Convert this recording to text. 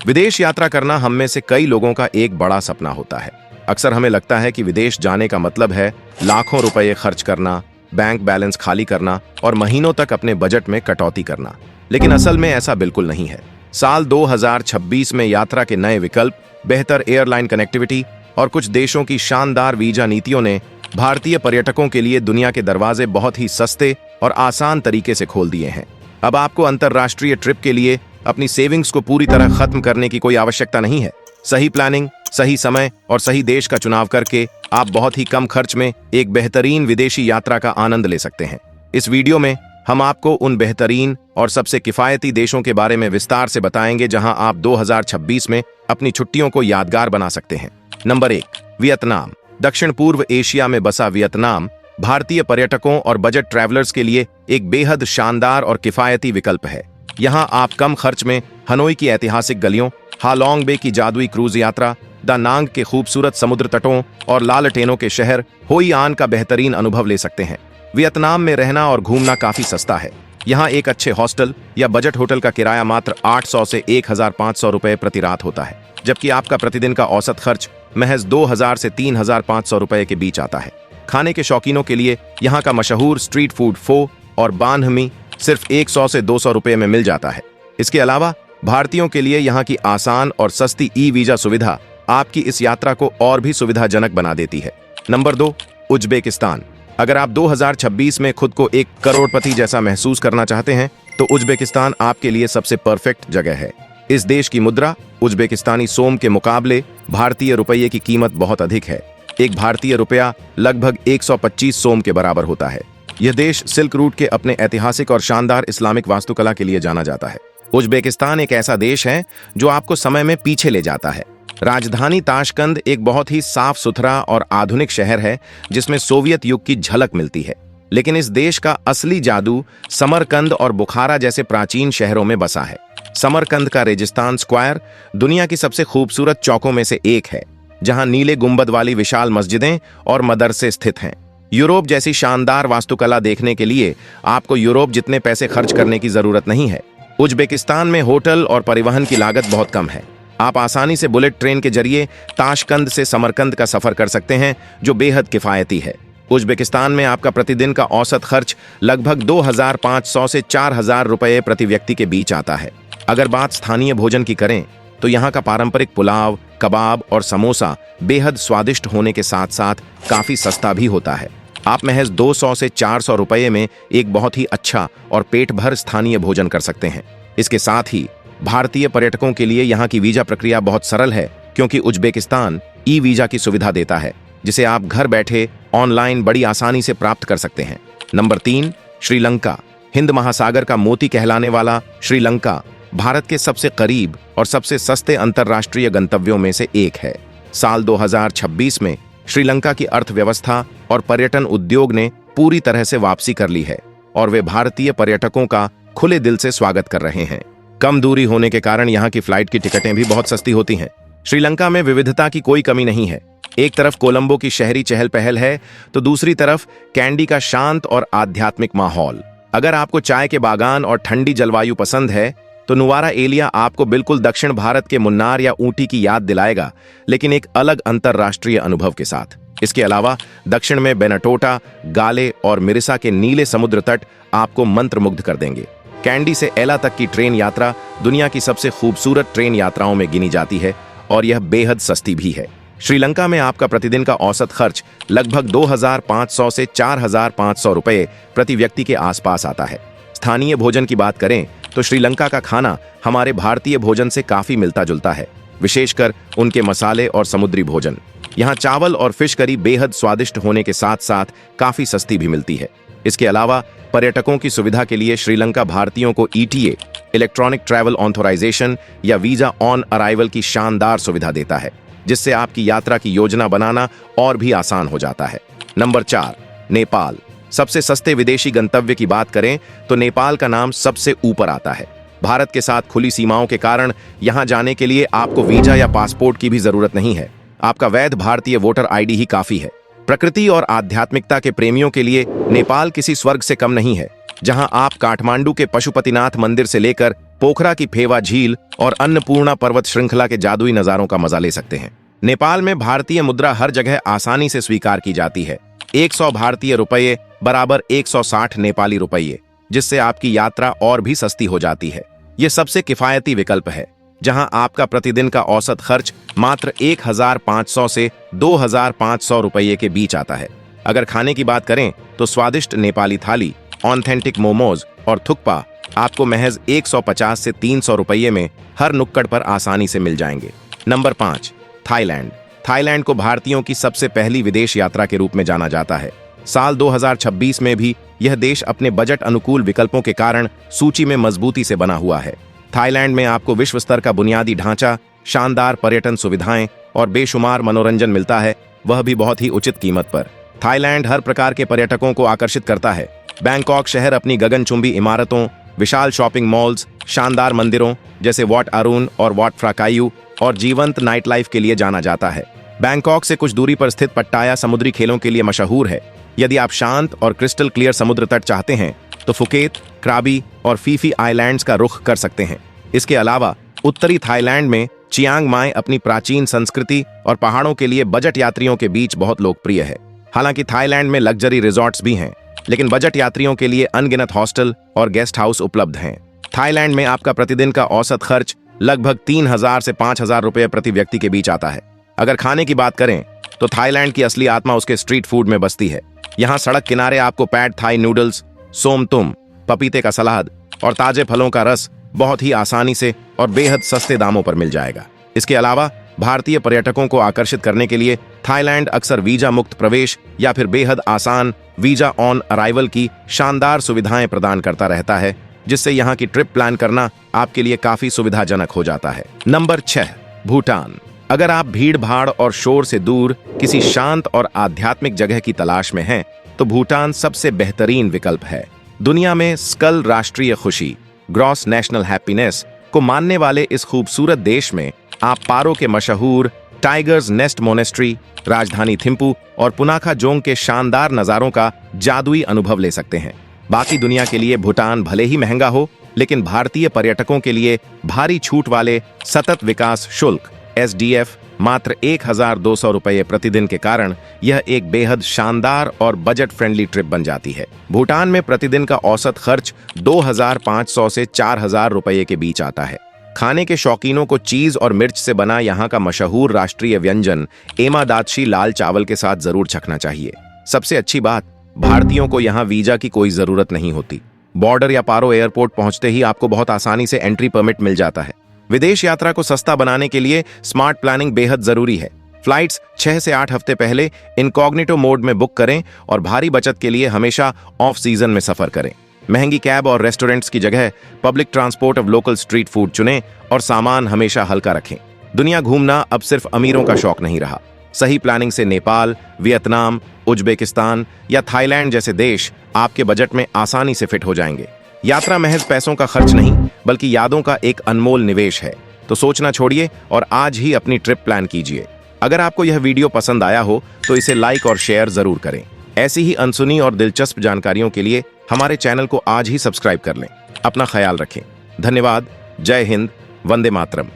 विदेश यात्रा करना हम में से कई लोगों का एक बड़ा सपना होता है। अक्सर हमें लगता है कि विदेश जाने का मतलब है लाखों रुपए खर्च करना, बैंक बैलेंस खाली करना और महीनों तक अपने बजट में कटौती करना। लेकिन असल में ऐसा बिल्कुल नहीं है। साल 2026 में यात्रा के नए विकल्प, बेहतर एयरलाइन कनेक्टिविटी और कुछ देशों की शानदार वीजा नीतियों ने भारतीय पर्यटकों के लिए दुनिया के दरवाजे बहुत ही सस्ते और आसान तरीके से खोल दिए हैं। अब आपको अंतर्राष्ट्रीय ट्रिप के लिए अपनी सेविंग्स को पूरी तरह खत्म करने की कोई आवश्यकता नहीं है। सही प्लानिंग, सही समय और सही देश का चुनाव करके आप बहुत ही कम खर्च में एक बेहतरीन विदेशी यात्रा का आनंद ले सकते हैं। इस वीडियो में हम आपको उन बेहतरीन और सबसे किफायती देशों के बारे में विस्तार से बताएंगे जहां आप 2026 में अपनी छुट्टियों को यादगार बना सकते हैं। Number 1, Vietnam. दक्षिण पूर्व एशिया में बसा वियतनाम भारतीय पर्यटकों और बजट ट्रैवलर्स के लिए एक बेहद शानदार और किफायती विकल्प है। यहाँ आप कम खर्च में हनोई की ऐतिहासिक गलियों, हालोंग बे की जादुई क्रूज यात्रा, दा नांग के खूबसूरत समुद्र तटों और लालटेनों के शहर होई आन का बेहतरीन अनुभव ले सकते हैं। वियतनाम में रहना और घूमना काफी सस्ता है। यहाँ एक अच्छे हॉस्टल या बजट होटल का किराया मात्र 800 से 1500 रुपए प्रति रात होता है, जबकि आपका प्रतिदिन का औसत खर्च महज 2000 से 3500 रुपए के बीच आता है। खाने के शौकीनों के लिए यहाँ का मशहूर स्ट्रीट फूड फो और बान मी सिर्फ 100 से 200 रुपए में मिल जाता है। इसके अलावा भारतीयों के लिए यहाँ की आसान और सस्ती ई वीजा सुविधा आपकी इस यात्रा को और भी सुविधाजनक बना देती है। Number 2, Uzbekistan. अगर आप 2026 में खुद को एक करोड़पति जैसा महसूस करना चाहते हैं तो उज्बेकिस्तान आपके लिए सबसे परफेक्ट जगह है। इस देश की मुद्रा उज्बेकिस्तानी सोम के मुकाबले भारतीय रुपये की कीमत बहुत अधिक है। एक भारतीय रुपया लगभग 125 सोम के बराबर होता है। यह देश सिल्क रूट के अपने ऐतिहासिक और शानदार इस्लामिक वास्तुकला के लिए जाना जाता है। उज्बेकिस्तान एक ऐसा देश है जो आपको समय में पीछे ले जाता है। राजधानी ताशकंद एक बहुत ही साफ सुथरा और आधुनिक शहर है जिसमें सोवियत युग की झलक मिलती है। लेकिन इस देश का असली जादू समरकंद और बुखारा जैसे प्राचीन शहरों में बसा है। समरकंद का रेगिस्तान स्क्वायर दुनिया की सबसे खूबसूरत चौकों में से एक है, जहां नीले गुंबद वाली विशाल मस्जिदें और मदरसे स्थित हैं। यूरोप जैसी शानदार वास्तुकला देखने के लिए आपको यूरोप जितने पैसे खर्च करने की जरूरत नहीं है। उज्बेकिस्तान में होटल और परिवहन की लागत बहुत कम है। आप आसानी से बुलेट ट्रेन के जरिए ताशकंद से समरकंद का सफर कर सकते हैं, जो बेहद किफायती है। उज्बेकिस्तान में आपका प्रतिदिन का औसत खर्च लगभग 2500 से 4000 रुपए प्रति व्यक्ति के बीच आता है। अगर बात स्थानीय भोजन की करें तो यहाँ का पारंपरिक पुलाव, कबाब और समोसा बेहद स्वादिष्ट होने के साथ साथ काफी सस्ता भी होता है। आप महज 200 से 400 रुपये में एक बहुत ही अच्छा और पेट भर स्थानीय भोजन कर सकते हैं। इसके साथ ही भारतीय पर्यटकों के लिए यहाँ की वीजा प्रक्रिया बहुत सरल है, क्योंकि उज्बेकिस्तान ई वीजा की सुविधा देता है, जिसे आप घर बैठे ऑनलाइन बड़ी आसानी से प्राप्त कर सकते हैं। नंबर 3, श्रीलंका। हिंद महासागर का मोती कहलाने वाला श्रीलंका भारत के सबसे करीब और सबसे सस्ते अंतर्राष्ट्रीय गंतव्यों में से एक है। साल 2026 में श्रीलंका की अर्थव्यवस्था और पर्यटन उद्योग ने पूरी तरह से वापसी कर ली है और वे भारतीय पर्यटकों का खुले दिल से स्वागत कर रहे हैं। कम दूरी होने के कारण यहाँ की फ्लाइट की टिकटें भी बहुत सस्ती होती हैं। श्रीलंका में विविधता की कोई कमी नहीं है। एक तरफ कोलंबो की शहरी चहल पहल है तो दूसरी तरफ कैंडी का शांत और आध्यात्मिक माहौल। अगर आपको चाय के बागान और ठंडी जलवायु पसंद है तो नुवारा एलिया आपको बिल्कुल दक्षिण भारत के मुन्नार या ऊटी की याद दिलाएगा, लेकिन एक अलग अंतर्राष्ट्रीय अनुभव के साथ। इसके अलावा दक्षिण में बेनाटोटा, गाले और मिरिसा के नीले समुद्र तट आपको मंत्रमुग्ध कर देंगे। कैंडी से एला तक की ट्रेन यात्रा दुनिया की सबसे खूबसूरत ट्रेन यात्राओं में गिनी जाती है और यह बेहद सस्ती भी है। श्रीलंका में आपका प्रतिदिन का औसत खर्च लगभग 2500 से 4500 रुपए प्रति व्यक्ति के आसपास आता है। स्थानीय भोजन की बात करें तो श्रीलंका का खाना हमारे भारतीय भोजन से काफी मिलता जुलता है, विशेषकर उनके मसाले और समुद्री भोजन। यहाँ चावल और फिश करी बेहद स्वादिष्ट होने के साथ साथ काफी सस्ती भी मिलती है। इसके अलावा पर्यटकों की सुविधा के लिए श्रीलंका भारतीयों को ETA इलेक्ट्रॉनिक ट्रैवल ऑथराइजेशन या वीजा ऑन अराइवल की शानदार सुविधा देता है, जिससे आपकी यात्रा की योजना बनाना और भी आसान हो जाता है। नंबर 4, नेपाल। सबसे सस्ते विदेशी गंतव्य की बात करें तो नेपाल का नाम सबसे ऊपर आता है। भारत के साथ खुली सीमाओं के कारण यहां जाने के लिए आपको वीजा या पासपोर्ट की भी जरूरत नहीं है। आपका वैध भारतीय वोटर ID ही काफी है। प्रकृति और आध्यात्मिकता के प्रेमियों के लिए नेपाल किसी स्वर्ग से कम नहीं है, जहां आप काठमांडू के पशुपतिनाथ मंदिर से लेकर पोखरा की फेवा झील और अन्नपूर्णा पर्वत श्रृंखला के जादुई नजारों का मजा ले सकते हैं। नेपाल में भारतीय मुद्रा हर जगह आसानी से स्वीकार की जाती है। 100 भारतीय रुपये बराबर 160 नेपाली रुपये, जिससे आपकी यात्रा और भी सस्ती हो जाती है। ये सबसे किफायती विकल्प है, जहां आपका प्रतिदिन का औसत खर्च मात्र 1500 से 2500 रुपये के बीच आता है। अगर खाने की बात करें तो स्वादिष्ट नेपाली थाली, ऑथेंटिक मोमोज और थुक्पा आपको महज 150 से 300 रुपये में हर नुक्कड़ पर आसानी से मिल जाएंगे। Number 5, Thailand. थाईलैंड को भारतीयों की सबसे पहली विदेश यात्रा के रूप में जाना जाता है। साल 2026 में भी यह देश अपने बजट अनुकूल विकल्पों के कारण सूची में मजबूती से बना हुआ है। थाईलैंड में आपको विश्व स्तर का बुनियादी ढांचा, शानदार पर्यटन सुविधाएं और बेशुमार मनोरंजन मिलता है, वह भी बहुत ही उचित कीमत पर। थाईलैंड हर प्रकार के पर्यटकों को आकर्षित करता है। बैंकॉक शहर अपनी गगनचुंबी इमारतों, विशाल शॉपिंग मॉल्स, शानदार मंदिरों जैसे वॉट अरुण और वॉट फ्राकायू और जीवंत नाइट लाइफ के लिए जाना जाता है। बैंकॉक से कुछ दूरी पर स्थित पट्टाया समुद्री खेलों के लिए मशहूर है। यदि आप शांत और क्रिस्टल क्लियर समुद्र तट चाहते हैं तो फुकेत, क्राबी और फीफी आइलैंड्स का रुख कर सकते हैं। इसके अलावा उत्तरी थाईलैंड में चियांग माई अपनी प्राचीन संस्कृति और पहाड़ों के लिए बजट यात्रियों के बीच बहुत लोकप्रिय है। हालांकि थाईलैंड में लग्जरी रिजॉर्ट्स भी हैं, लेकिन बजट यात्रियों के लिए अनगिनत हॉस्टल और गेस्ट हाउस उपलब्ध हैं। थाईलैंड में आपका प्रतिदिन का औसत खर्च लगभग 3000 से 5000 रुपये प्रति व्यक्ति के बीच आता है। अगर खाने की बात करें तो थाईलैंड की असली आत्मा उसके स्ट्रीट फूड में बसती है। यहाँ सड़क किनारे आपको पैड थाई नूडल्स, सोम तुम, पपीते का सलाद और ताजे फलों का रस बहुत ही आसानी से और बेहद सस्ते दामों पर मिल जाएगा। इसके अलावा भारतीय पर्यटकों को आकर्षित करने के लिए थाईलैंड अक्सर वीजा मुक्त प्रवेश या फिर बेहद आसान वीजा ऑन अराइवल की शानदार सुविधाएं प्रदान करता रहता है, जिससे यहाँ की ट्रिप प्लान करना आपके लिए काफी सुविधाजनक हो जाता है। नंबर 6, भूटान। अगर आप भीड़ भाड़ और शोर से दूर किसी शांत और आध्यात्मिक जगह की तलाश में हैं, तो भूटान सबसे बेहतरीन विकल्प है। दुनिया में स्कल राष्ट्रीय खुशी, ग्रॉस नेशनल हैप्पीनेस को मानने वाले इस खूबसूरत देश में आप पारो के मशहूर टाइगर्स नेस्ट मोनेस्ट्री, राजधानी थिम्पू और पुनाखा जोंग के शानदार नजारों का जादुई अनुभव ले सकते हैं। बाकी दुनिया के लिए भूटान भले ही महंगा हो, लेकिन भारतीय पर्यटकों के लिए भारी छूट वाले सतत विकास शुल्क SDF मात्र 1200 रुपये प्रतिदिन के कारण यह एक बेहद शानदार और बजट फ्रेंडली ट्रिप बन जाती है। भूटान में प्रतिदिन का औसत खर्च 2500 से 4000 रुपये के बीच आता है। खाने के शौकीनों को चीज और मिर्च से बना यहाँ का मशहूर राष्ट्रीय व्यंजन एमा दातशी लाल चावल के साथ जरूर चखना चाहिए। सबसे अच्छी बात, भारतीयों को यहाँ वीजा की कोई जरूरत नहीं होती। बॉर्डर या पारो एयरपोर्ट पहुंचते ही आपको बहुत आसानी से एंट्री परमिट मिल जाता है। विदेश यात्रा को सस्ता बनाने के लिए स्मार्ट प्लानिंग बेहद जरूरी है। फ्लाइट्स 6 से 8 हफ्ते पहले इनकॉग्निटो मोड में बुक करें और भारी बचत के लिए हमेशा ऑफ सीजन में सफर करें। महंगी कैब और रेस्टोरेंट्स की जगह पब्लिक ट्रांसपोर्ट और लोकल स्ट्रीट फूड चुनें और सामान हमेशा हल्का रखें। दुनिया घूमना अब सिर्फ अमीरों का शौक नहीं रहा। सही प्लानिंग से नेपाल, वियतनाम, उज्बेकिस्तान या थाईलैंड जैसे देश आपके बजट में आसानी से फिट हो जाएंगे। यात्रा महज पैसों का खर्च नहीं, बल्कि यादों का एक अनमोल निवेश है। तो सोचना छोड़िए और आज ही अपनी ट्रिप प्लान कीजिए। अगर आपको यह वीडियो पसंद आया हो तो इसे लाइक और शेयर जरूर करें। ऐसी ही अनसुनी और दिलचस्प जानकारियों के लिए हमारे चैनल को आज ही सब्सक्राइब कर लें। अपना ख्याल रखें। धन्यवाद। जय हिंद। वंदे मातरम।